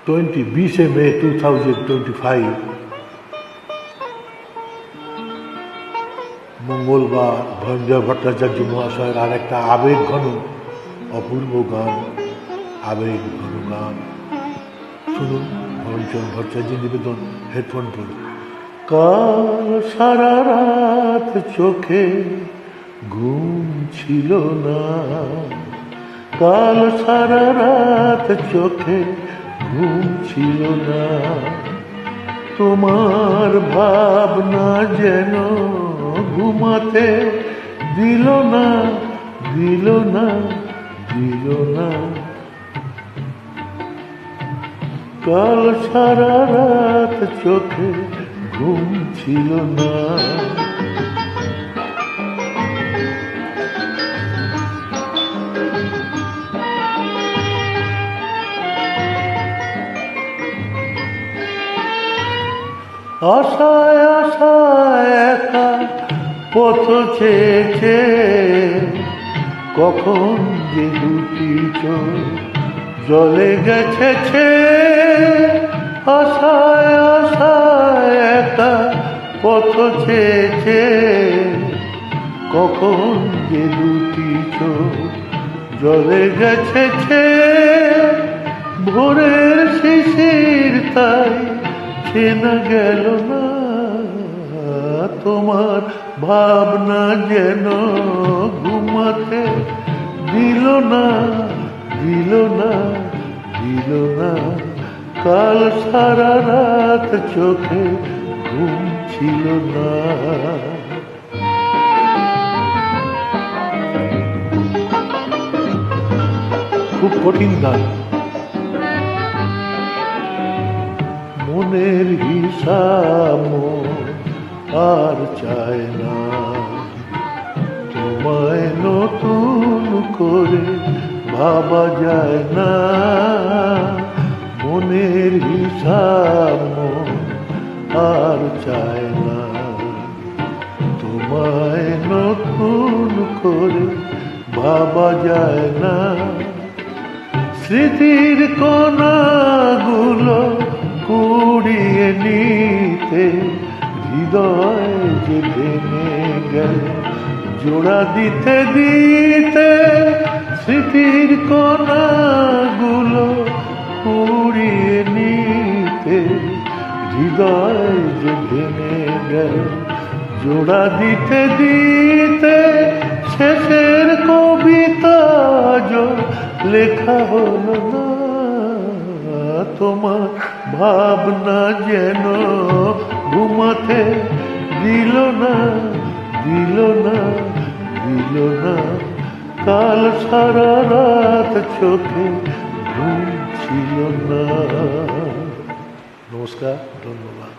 20 মে 2025 মঙ্গলবার ধনঞ্জয় ভট্টাচার্য মহাশয়ের আর একটা আবেগ ঘন অপূর্ব গান, আবেগ ঘন গান শুনুন। ধনঞ্জয় ভট্টাচার্য নিবেদন, হেডফোন পরে। কাল সারা রাত চোখে ঘুম ছিল না, কাল সারা রাত চোখে ঘুম ছিল না, তোমার ভাবনা যেন ঘুমাতে দিল না, দিল না, দিল না। কাল সারা রাত চোখে ঘুম ছিল না। আশায় আশায় একা পথ চেয়েছে, কখন যে দুটি চোখ জলে গেছে। আশায় আশায় একা পথ চেয়েছে, কখন যে দুটি চোখ জলে গেছে। ভোরের শিশির তাই চেনা গেল না, তোমার ভাবনা যেন ঘুমাতে দিল না, দিল না, দিল না। কাল সারা রাত চোখে ঘুম ছিল না। খুব কঠিন গান। মনের হিসাব আর চায় না, তোমায় নতুন করে ভাবা যায় না। মনের হিসাব আর চায় না, তোমায় নতুন করে ভাবা যায় না। স্মৃতির কণাগুলো কুড়িয়ে নিতে হৃদয় যে ভেঙে গেল জোড়া দিতে দিতে। স্মৃতির কণাগুলো কুড়িয়ে নিতে হৃদয় যে ভেঙে গেল জোড়া দিতে দিতে। শেষের কবিতা লেখা হলো না, তোমার ভাবনা যেন ঘুমাতে দিল না, দিল না, দিল না। কাল সারা রাত চোখে ঘুম ছিল না। নমস্কার, ধন্যবাদ।